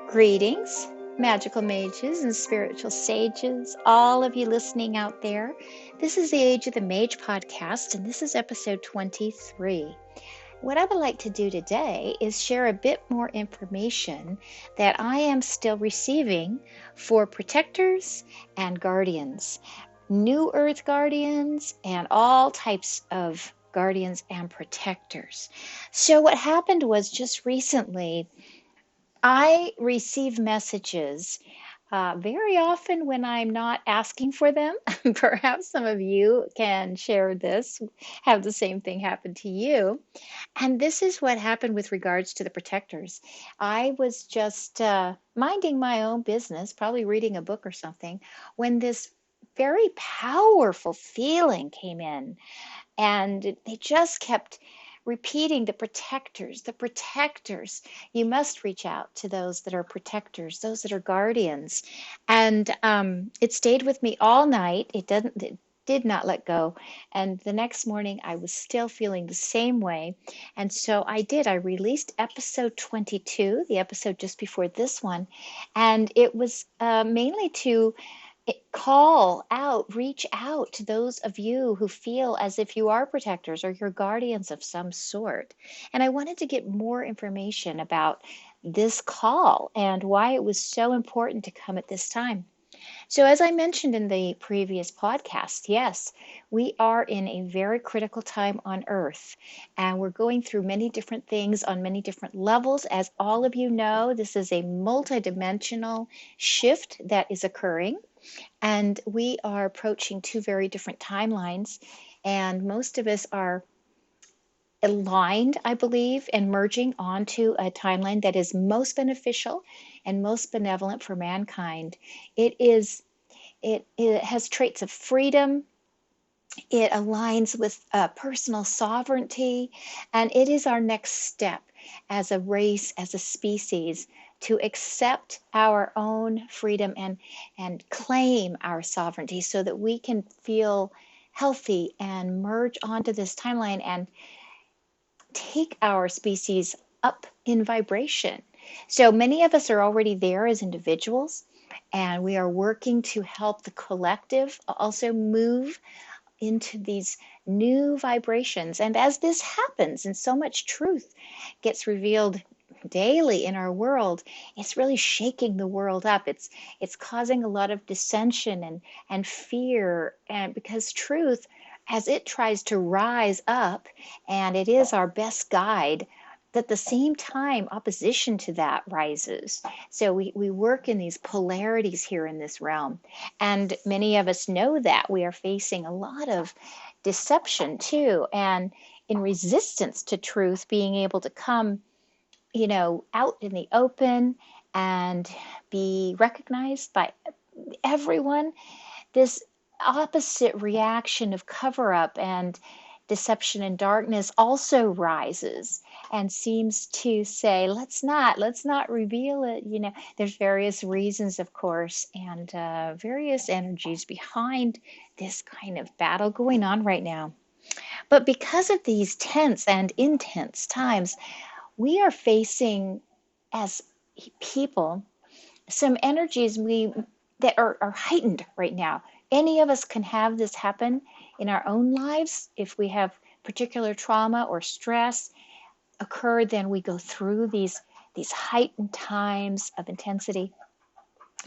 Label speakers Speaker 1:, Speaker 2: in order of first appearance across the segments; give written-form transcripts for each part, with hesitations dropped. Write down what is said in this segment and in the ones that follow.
Speaker 1: Greetings, magical mages and spiritual sages, all of you listening out there. This is the Age of the Mage podcast, and this is episode 23. What I would like to do today is share a bit more information that I am still receiving for protectors and guardians, New Earth guardians, and all types of guardians and protectors. So what happened was just recently, I receive messages very often when I'm not asking for them. Perhaps some of you can share this, have the same thing happen to you. And this is what happened with regards to the protectors. I was just minding my own business, probably reading a book or something, when this very powerful feeling came in. And they just kept repeating the protectors, the protectors. You must reach out to those that are protectors, those that are guardians. And it stayed with me all night. It did not let go. And the next morning, I was still feeling the same way. And so I released episode 22, the episode just before this one. And it was mainly to reach out to those of you who feel as if you are protectors or you're guardians of some sort. And I wanted to get more information about this call and why it was so important to come at this time. So, as I mentioned in the previous podcast, yes, we are in a very critical time on Earth, and we're going through many different things on many different levels. As all of you know, this is a multidimensional shift that is occurring, and we are approaching two very different timelines, and most of us are aligned, I believe, and merging onto a timeline that is most beneficial and most benevolent for mankind. It has traits of freedom. It aligns with personal sovereignty, and it is our next step as a race, as a species, to accept our own freedom and claim our sovereignty so that we can feel healthy and merge onto this timeline and take our species up in vibration. So many of us are already there as individuals, and we are working to help the collective also move into these new vibrations. And as this happens, and so much truth gets revealed daily in our world, it's really shaking the world up. It's causing a lot of dissension and fear, and because truth, as it tries to rise up, and it is our best guide, at the same time opposition to that rises. So we work in these polarities here in this realm, and many of us know that we are facing a lot of deception too, and in resistance to truth being able to come out in the open and be recognized by everyone. This opposite reaction of cover up and deception and darkness also rises and seems to say, let's not reveal it. There's various reasons, of course, and various energies behind this kind of battle going on right now. But because of these tense and intense times, we are facing, as people, some energies that are heightened right now. Any of us can have this happen in our own lives. If we have particular trauma or stress occur, then we go through these heightened times of intensity.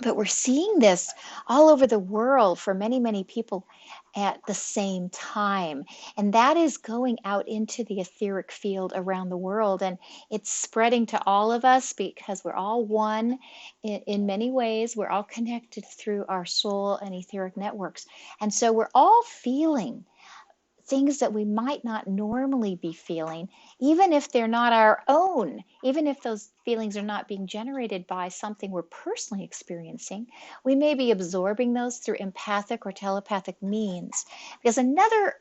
Speaker 1: But we're seeing this all over the world for many, many people at the same time. And that is going out into the etheric field around the world. And it's spreading to all of us because we're all one in many ways. We're all connected through our soul and etheric networks. And so we're all feeling things that we might not normally be feeling, even if they're not our own, even if those feelings are not being generated by something we're personally experiencing. We may be absorbing those through empathic or telepathic means. Because another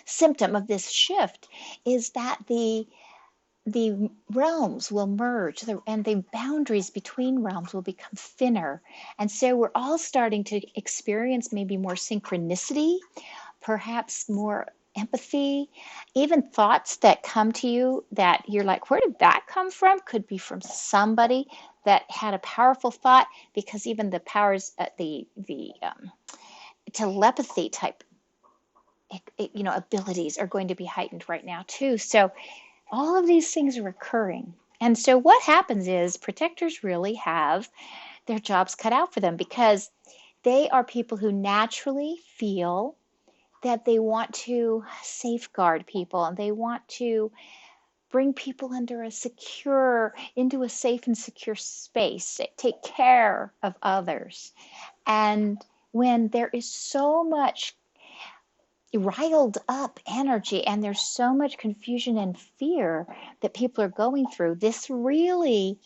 Speaker 1: symptom of this shift is that the realms will merge, and the boundaries between realms will become thinner. And so we're all starting to experience maybe more synchronicity, perhaps more empathy, even thoughts that come to you that you're like, where did that come from? Could be from somebody that had a powerful thought, because even the powers, the telepathy type, abilities are going to be heightened right now too. So all of these things are occurring. And so what happens is protectors really have their jobs cut out for them, because they are people who naturally feel that they want to safeguard people, and they want to bring people into a safe and secure space, take care of others. And when there is so much riled up energy and there's so much confusion and fear that people are going through, this really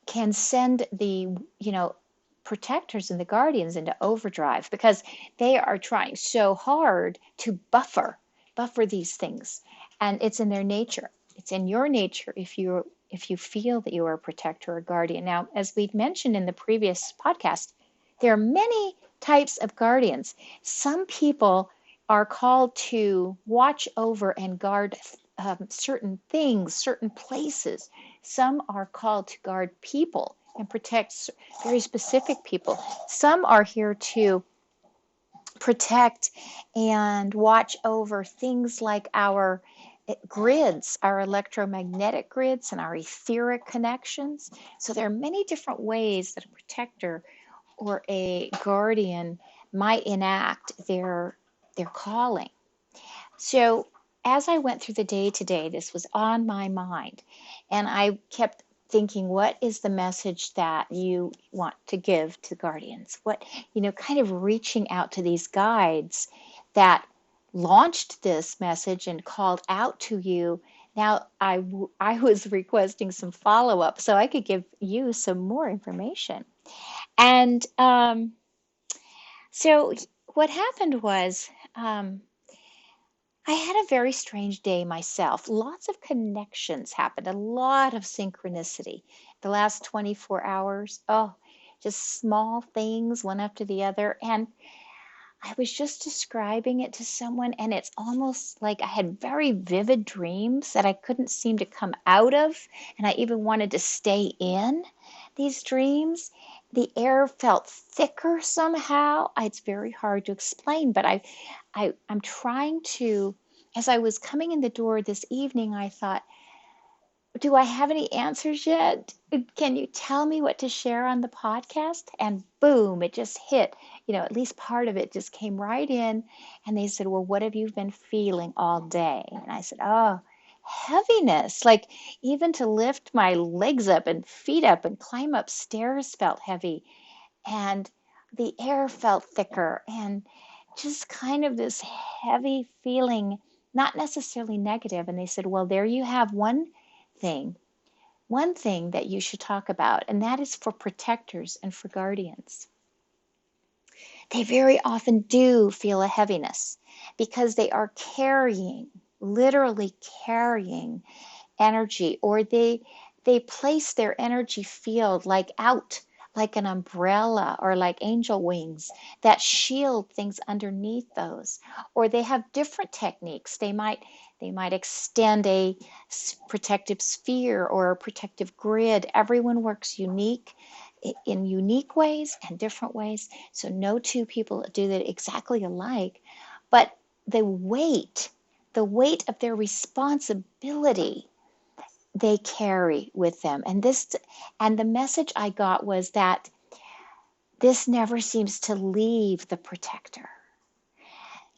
Speaker 1: can send the, protectors and the guardians into overdrive, because they are trying so hard to buffer these things. And it's in their nature. It's in your nature if you feel that you are a protector or guardian. Now, as we mentioned in the previous podcast, there are many types of guardians. Some people are called to watch over and guard certain things, certain places. Some are called to guard people and protect very specific people. Some are here to protect and watch over things like our grids, our electromagnetic grids and our etheric connections. So there are many different ways that a protector or a guardian might enact their calling. So as I went through the day today, this was on my mind, and I kept thinking, what is the message that you want to give to guardians? What, kind of reaching out to these guides that launched this message and called out to you. Now, I was requesting some follow-up so I could give you some more information. And so what happened was, I had a very strange day myself. Lots of connections happened, a lot of synchronicity. The last 24 hours, oh, just small things, one after the other. And I was just describing it to someone, and it's almost like I had very vivid dreams that I couldn't seem to come out of. And I even wanted to stay in these dreams. The air felt thicker somehow. It's very hard to explain, but I'm trying to, as I was coming in the door this evening, I thought, do I have any answers yet? Can you tell me what to share on the podcast? And boom, it just hit. At least part of it just came right in. And they said, well, what have you been feeling all day? And I said, oh, heaviness. Like even to lift my legs up and feet up and climb up stairs felt heavy. And the air felt thicker, and just kind of this heavy feeling, not necessarily negative. And they said, well, there you have thing, one thing that you should talk about, and that is for protectors and for guardians. They very often do feel a heaviness because they are literally carrying energy, or they place their energy field like out, like an umbrella or like angel wings that shield things underneath those. Or they have different techniques. They might extend a protective sphere or a protective grid. Everyone works in unique ways and different ways. So no two people do that exactly alike. But the weight of their responsibility they carry with them. And the message I got was that this never seems to leave the protector.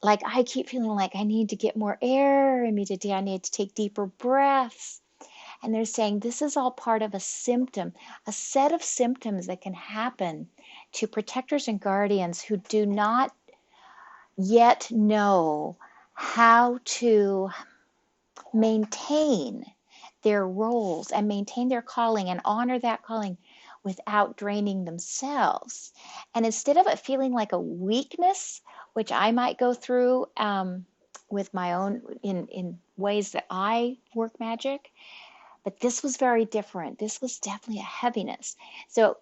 Speaker 1: Like I keep feeling like I need to get more air immediately. I need to take deeper breaths. And they're saying this is all part of a set of symptoms that can happen to protectors and guardians who do not yet know how to maintain their roles and maintain their calling and honor that calling without draining themselves. And instead of it feeling like a weakness, which I might go through with my own in ways that I work magic, but this was very different. This was definitely a heaviness. So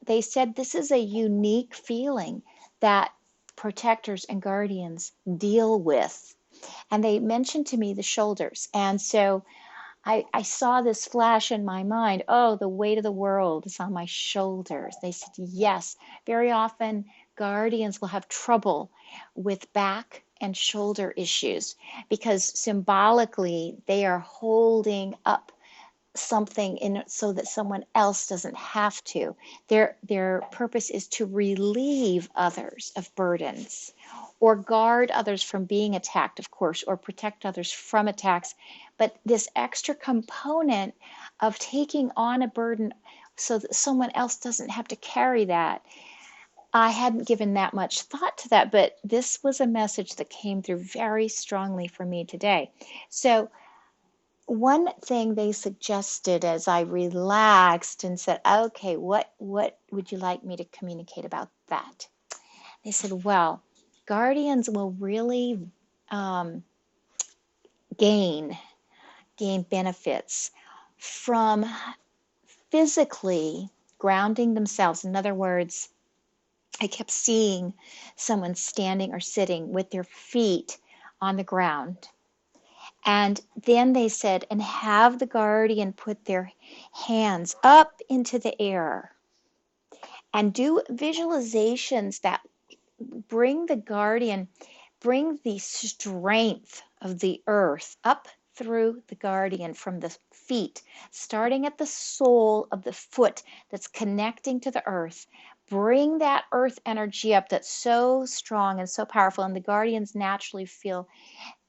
Speaker 1: they said this is a unique feeling that protectors and guardians deal with. And they mentioned to me the shoulders. And so I saw this flash in my mind. Oh, the weight of the world is on my shoulders. They said, yes. Very often, guardians will have trouble with back and shoulder issues because symbolically they are holding up something in so that someone else doesn't have to. Their purpose is to relieve others of burdens or guard others from being attacked, of course, or protect others from attacks. But this extra component of taking on a burden so that someone else doesn't have to carry that. I hadn't given that much thought to that, but this was a message that came through very strongly for me today. So one thing they suggested as I relaxed and said, okay, what would you like me to communicate about that? They said, well, guardians will really um, gain benefits from physically grounding themselves. In other words, I kept seeing someone standing or sitting with their feet on the ground. And then they said, and have the guardian put their hands up into the air and do visualizations that bring the guardian, bring the strength of the earth up through the guardian from the feet, starting at the sole of the foot that's connecting to the earth. Bring that earth energy up that's so strong and so powerful, and the guardians naturally feel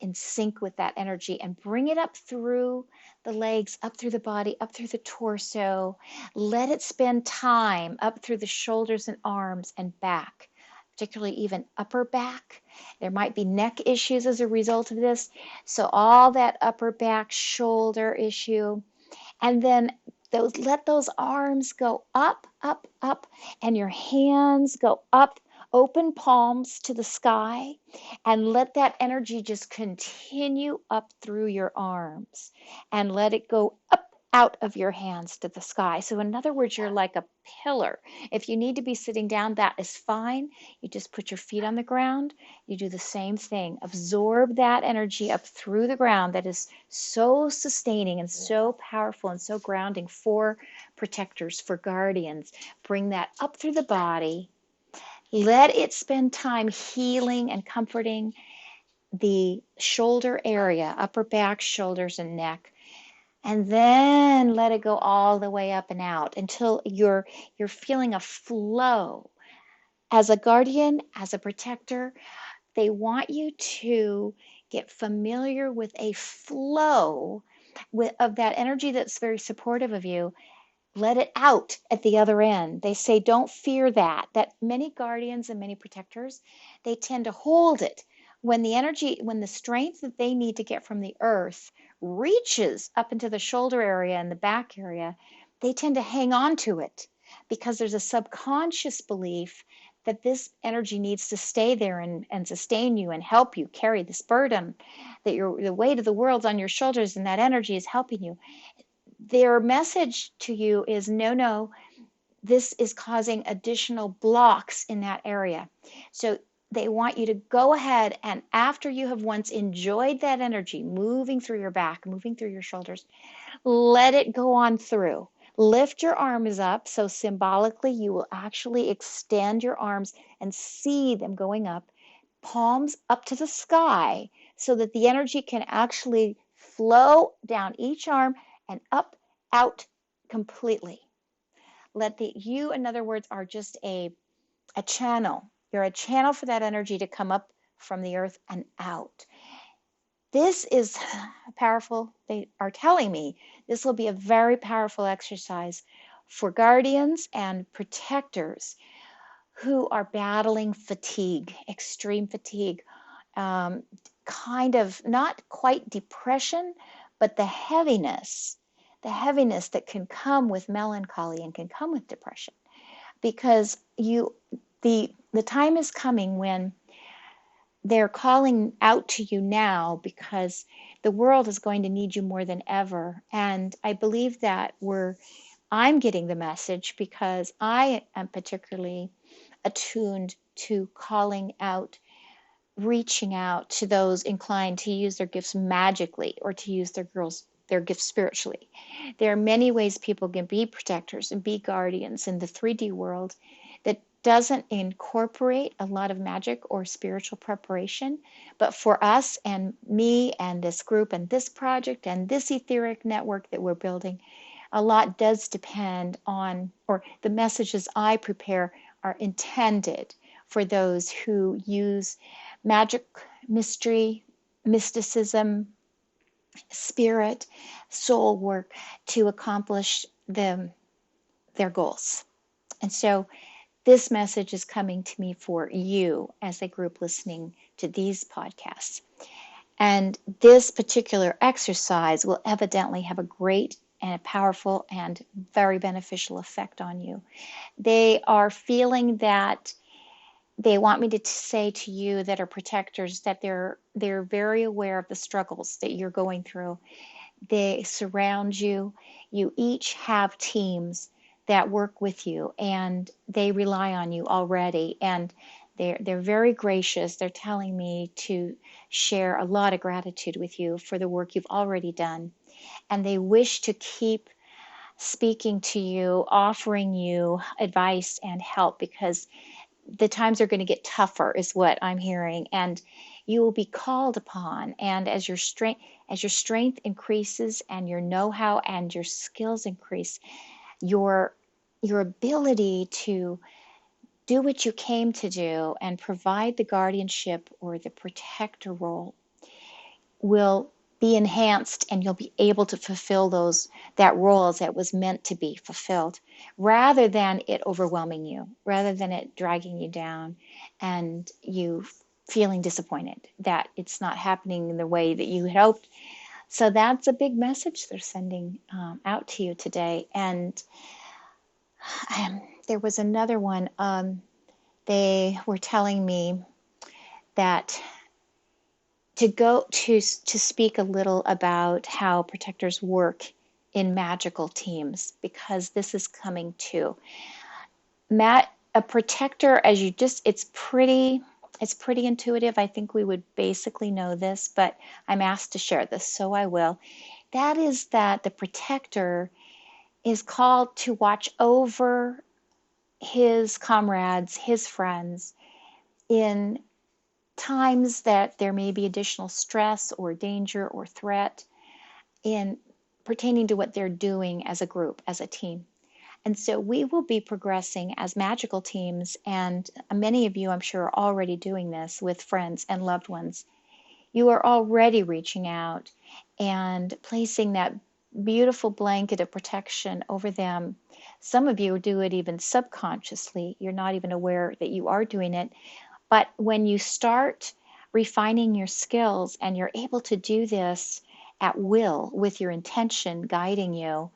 Speaker 1: in sync with that energy, and bring it up through the legs, up through the body, up through the torso. Let it spend time up through the shoulders and arms and back, particularly even upper back. There might be neck issues as a result of this. So all that upper back, shoulder issue. And then let those arms go up, up, up, and your hands go up, open palms to the sky, and let that energy just continue up through your arms and let it go up out of your hands to the sky. So in other words, you're like a pillar. If you need to be sitting down, that is fine. You just put your feet on the ground. You do the same thing. Absorb that energy up through the ground that is so sustaining and so powerful and so grounding for protectors, for guardians. Bring that up through the body. Let it spend time healing and comforting the shoulder area, upper back, shoulders, and neck. And then let it go all the way up and out until you're feeling a flow. As a guardian, as a protector, they want you to get familiar with a flow of that energy that's very supportive of you. Let it out at the other end. They say don't fear that many guardians and many protectors, they tend to hold it. When the strength that they need to get from the earth reaches up into the shoulder area and the back area, they tend to hang on to it because there's a subconscious belief that this energy needs to stay there and sustain you and help you carry this burden, that the weight of the world's on your shoulders and that energy is helping you. Their message to you is no, this is causing additional blocks in that area. So they want you to go ahead, and after you have once enjoyed that energy moving through your back, moving through your shoulders, let it go on through. Lift your arms up, so symbolically you will actually extend your arms and see them going up, palms up to the sky, so that the energy can actually flow down each arm and up, out completely. You, in other words, are just a channel. You're a channel for that energy to come up from the earth and out. This is powerful. They are telling me this will be a very powerful exercise for guardians and protectors who are battling fatigue, extreme fatigue, kind of not quite depression, but the heaviness that can come with melancholy and can come with depression. Because the time is coming when they're calling out to you now, because the world is going to need you more than ever. And I believe that I'm getting the message because I am particularly attuned to calling out reaching out to those inclined to use their gifts magically or to use their gifts spiritually. There are many ways people can be protectors and be guardians in the 3D world that doesn't incorporate a lot of magic or spiritual preparation. But for us and me and this group and this project and this etheric network that we're building, a lot does depend on, or the messages I prepare are intended for those who use magic, mystery, mysticism, spirit, soul work to accomplish their goals. And so this message is coming to me for you as a group listening to these podcasts. And this particular exercise will evidently have a great and a powerful and very beneficial effect on you. They are feeling that they want me to say to you that are protectors that they're very aware of the struggles that you're going through. They surround you. You each have teams that work with you, and they rely on you already. And they're very gracious. They're telling me to share a lot of gratitude with you for the work you've already done. And they wish to keep speaking to you, offering you advice and help, because the times are going to get tougher is what I'm hearing, and you will be called upon. And as your strength increases and your know-how and your skills increase, your ability to do what you came to do and provide the guardianship or the protector role will be enhanced, and you'll be able to fulfill that role as it was meant to be fulfilled, rather than it overwhelming you, rather than it dragging you down and you feeling disappointed that it's not happening in the way that you had hoped. So that's a big message they're sending out to you today. And there was another one. They were telling me that to speak a little about how protectors work in magical teams, because this is coming too. A protector, as you it's pretty intuitive. I think we would basically know this, but I'm asked to share this, so I will. That is that the protector is called to watch over his comrades, his friends, in times that there may be additional stress or danger or threat in pertaining to what they're doing as a group, as a team. And so we will be progressing as magical teams, and many of you, I'm sure, are already doing this with friends and loved ones. You are already reaching out and placing that beautiful blanket of protection over them. Some of you do it even subconsciously. You're not even aware that you are doing it. But when you start refining your skills and you're able to do this at will with your intention guiding you,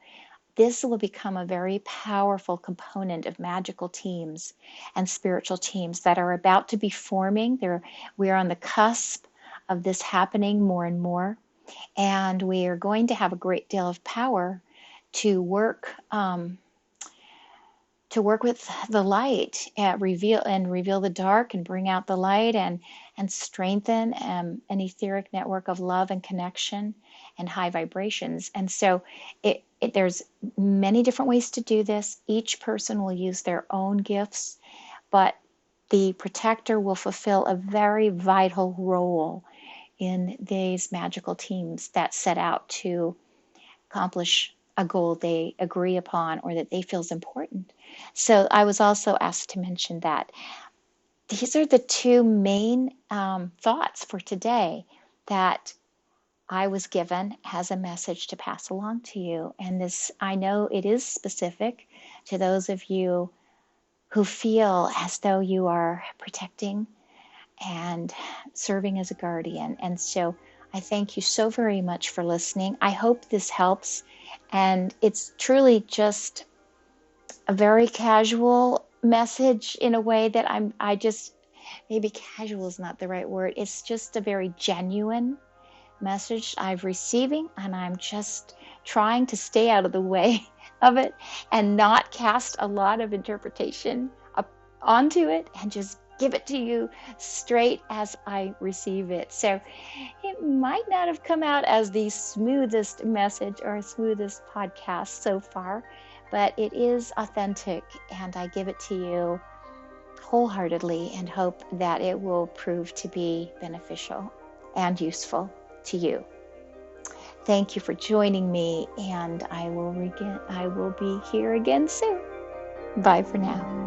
Speaker 1: this will become a very powerful component of magical teams and spiritual teams that are about to be forming. We are on the cusp of this happening more and more, and we are going to have a great deal of power to work with the light, reveal the dark and bring out the light, and strengthen an etheric network of love and connection and high vibrations. And so there's many different ways to do this. Each person will use their own gifts, but the protector will fulfill a very vital role in these magical teams that set out to accomplish a goal they agree upon or that they feel is important. So I was also asked to mention that these are the two main thoughts for today that I was given as a message to pass along to you. And this, I know it is specific to those of you who feel as though you are protecting and serving as a guardian. And so I thank you so very much for listening. I hope this helps. And it's truly just a very casual message in a way that maybe casual is not the right word. It's just a very genuine message I'm receiving, and I'm just trying to stay out of the way of it and not cast a lot of interpretation onto it, and just give it to you straight as I receive it. So it might not have come out as the smoothest message or smoothest podcast so far, but it is authentic, and I give it to you wholeheartedly and hope that it will prove to be beneficial and useful to you. Thank you for joining me, and I will be here again soon. Bye for now.